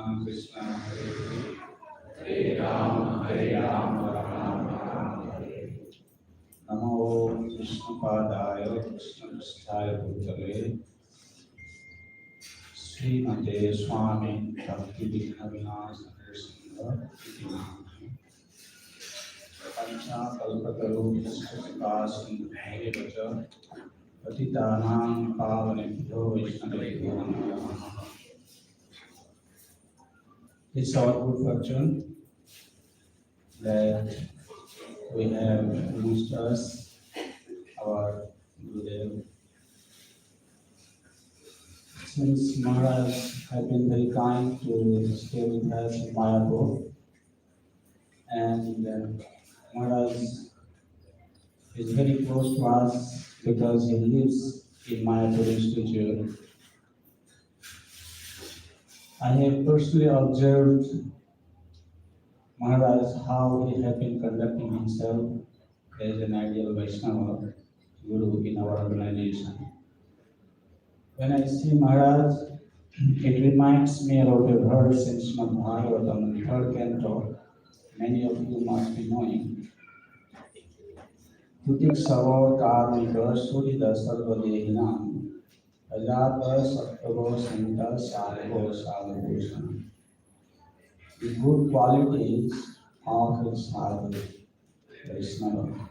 Krishna Krishna Hare Hare, Hare Rama Rama Hare. Namo Krishna Padaya Krishna Prasthaya Bhutale Srimate Swami Bhakti Vinaya Narasimha Pancha Kalpataru Krishna Sindhu Patitanam Pavanebhyo Vaishnavebhyo Namaha. It's our good fortune that we have amongst us our Gurudev. Since Maharaj have been very kind to stay with us in Mayapur, and Maharaj is very close to us because he lives in Mayapur Institute. I have personally observed Maharaj how he had been conducting himself as an ideal Vaishnava Guru in our organization. When I see Maharaj, it reminds me about a verse in Srimad Bhagavatam, the third canto. Many of you must be knowing. Tutik savo karmika surida sarvadehinam ajata sattva santa salvo salvosana. The good qualities of his sadhu, Vaishnava,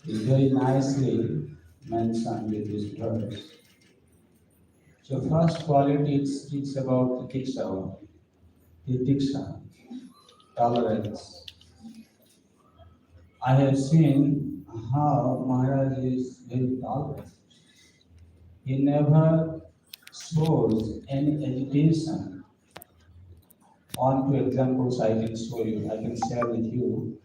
is very nicely mentioned with this verse. So first quality it speaks about titiksha, tolerance. I have seen how Maharaj is very tolerant. He never shows any agitation. One, two examples I can show you, I can share with you.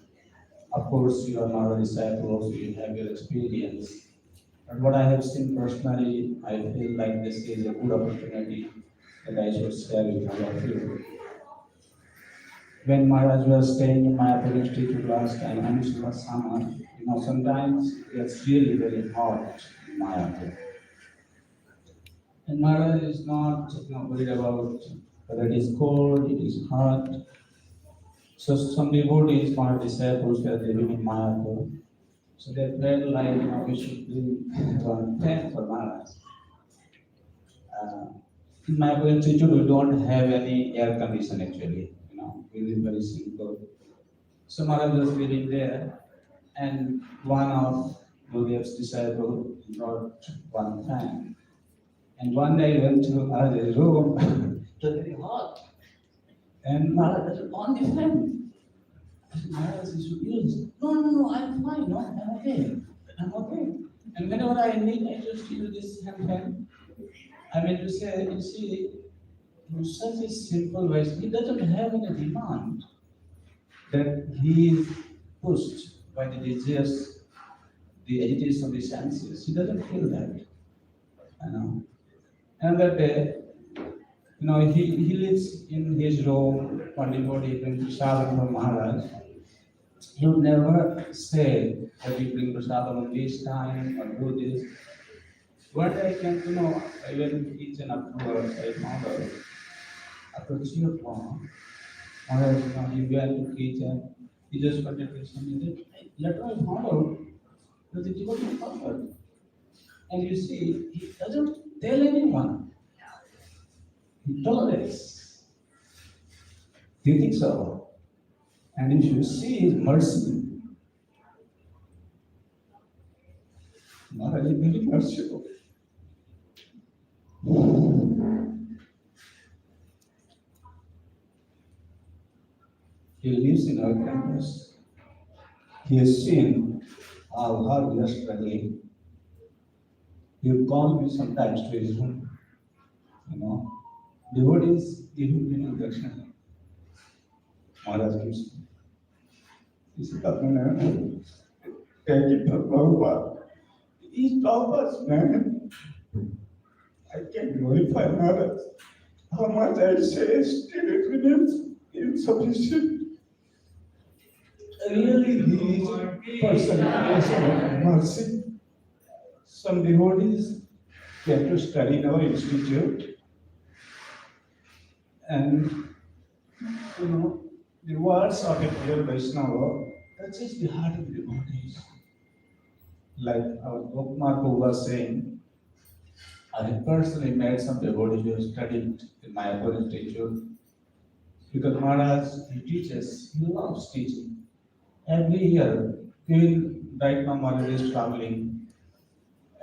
Of course, you are not a disciple, so you have your experience. But what I have seen personally, I feel like this is a good opportunity that I should share with all of you. When Maharaj was staying in Mayapur Institute last time, and it was summer, sometimes it's really very hot in Mayapur. And Maharaj is not worried about whether it is cold, it is hot. So some devotees, my disciples, were living in Mayapur. So they felt like we should bring one tent for Maharaj. In Mayapur Institute, we don't have any air condition actually. We live very simple. So Maharaj was living there, and one of Gurudev's disciples brought one fan. And one day I went to Maharaj's room, it was very hot. And Maharaj said, on the fan. I said, Maharaj, you should use it. No, I'm fine, I'm okay. And whenever I need, I just use this hand fan. I mean to say, you see, in such a simple way, he doesn't have any demand that he is pushed by the desires, the agitation of the senses. He doesn't feel that. Another day, he lives in his room, one devotee brings prasadam from Maharaj. He would never say that you bring prasadam on this time or do this. One day I came to know, I went to the kitchen afterwards, I found out, after 3 o'clock, Maharaj, he went to the kitchen, he just started with something. Later I found out that the devotee is covered. And you see, he doesn't tell anyone. He tolerates. Do you think so? And if you see his mercy, Maharaj is very merciful. He lives in our campus. He has seen how hard we are struggling. He will call me sometimes to his room. Devotees give him introduction. Maharaj gives me. He said, Padmanayan, take it to Prabhupada. He's Prabhupada's man. I can glorify Maharaj. How much I say, still it remains insufficient. Really, he is a personification of mercy. Some devotees came to study in our institute, And the words of a pure Vaishnava touches the heart of the devotees. Like our Gopmarko was saying, I have personally met some devotees who have studied in my opponent's Institute because Maharaj, he teaches, he loves teaching. Every year, right now Maharaj is traveling,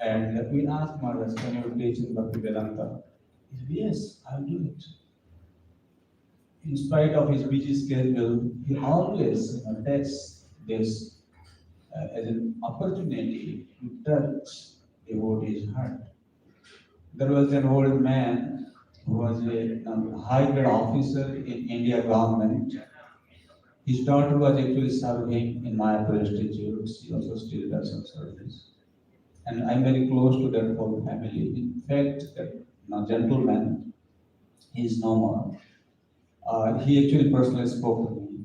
and we ask Maharaj, can you teach in Bhakti Vedanta? He said, yes, I'll do it. In spite of his busy schedule, he always takes this as an opportunity to touch devotee's heart. There was an old man who was a high-grade officer in India government. His daughter was actually serving in Mayapur Institute. She also still does some service. And I'm very close to that whole family. In fact, that gentleman, he is no more. He actually personally spoke to me.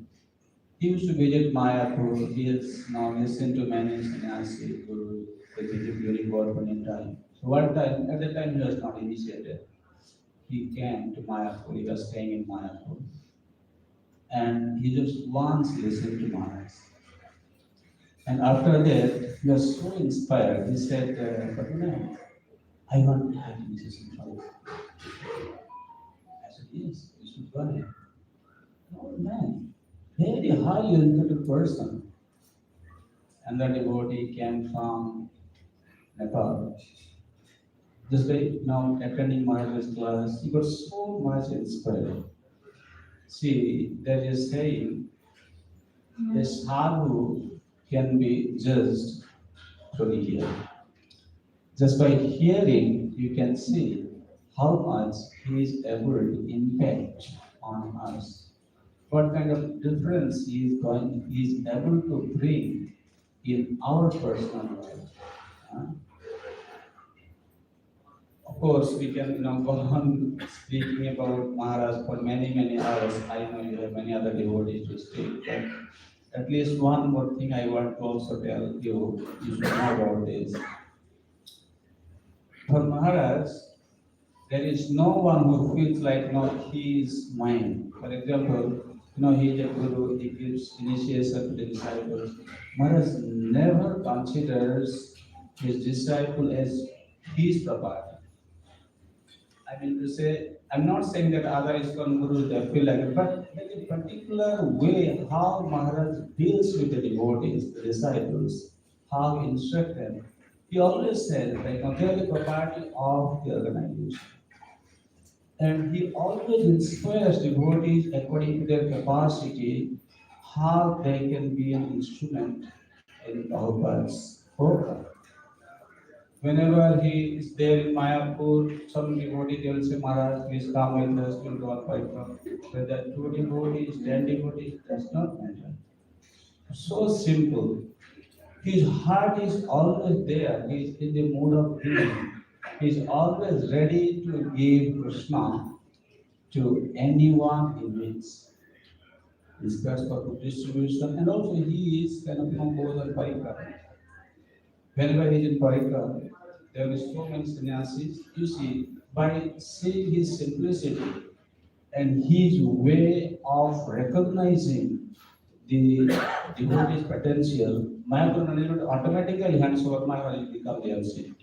He used to visit Mayapur. He has now listened to many sannyasi who visit during Gorpani time. So one time, at the time he was not initiated. He came to Mayapur. He was staying in Mayapur. And he just once listened to Maharaj. And after that, he was so inspired. He said, Padmanayan, I want to have initiation from you. I said, yes, you should go ahead. Oh man, very highly educated person. And the devotee came from Nepal. Just by now attending Maharaj's class, he got so much inspired. See, there is saying, a sadhu can be judged through the ear. Just by hearing, you can see how much he is able to impact on us. What kind of difference he is able to bring in our personal life. Of course, we can go on speaking about Maharaj for many hours. I know you have many other devotees to speak, but at least one more thing I want to also tell you should know about this. For Maharaj, there is no one who feels like he is mine. For example, he is a guru, he gives initiation to the disciples. Maharaj never considers his disciple as his property. I mean to say, I'm not saying that other ISKCON gurus they feel like it, but in a particular way, how Maharaj deals with the devotees, the disciples, how he instructs them. He always says, they are the property of the organization. And he always inspires devotees according to their capacity, how they can be an instrument in Prabhupada's program. Whenever he is there in Mayapur, some devotee they will say, Maharaj, please come with us to do our program. Whether 2 devotees, 10 devotees, does not matter. So simple. His heart is always there. He is in the mood of giving. He is always ready to give Krishna to anyone he meets. Discuss for good distribution, and also he is kind of goes on parikram. Whenever he is in parikram, there is so many sannyasis. You see, by seeing his simplicity and his way of recognizing the devotee's potential, Mayapur automatically hands over Maharaj will become the MC.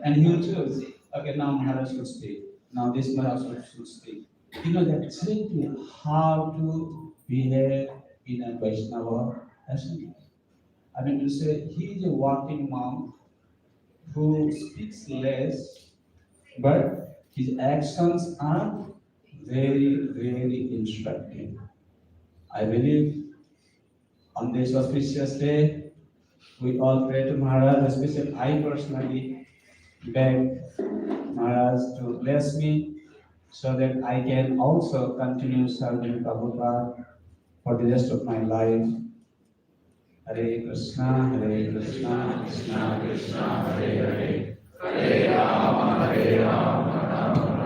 And he will choose, okay, now Maharaj should speak. Now this Maharaj should speak. Exactly how to behave in a Vaishnava assembly. I mean to say, he is a walking monk who speaks less, but his actions are very instructive. I believe on this auspicious day, we all pray to Maharaj, especially I personally beg Maharaj to bless me so that I can also continue serving Prabhupada for the rest of my life. Hare Krishna, Krishna Krishna, Hare Hare, Hare Rama, Rama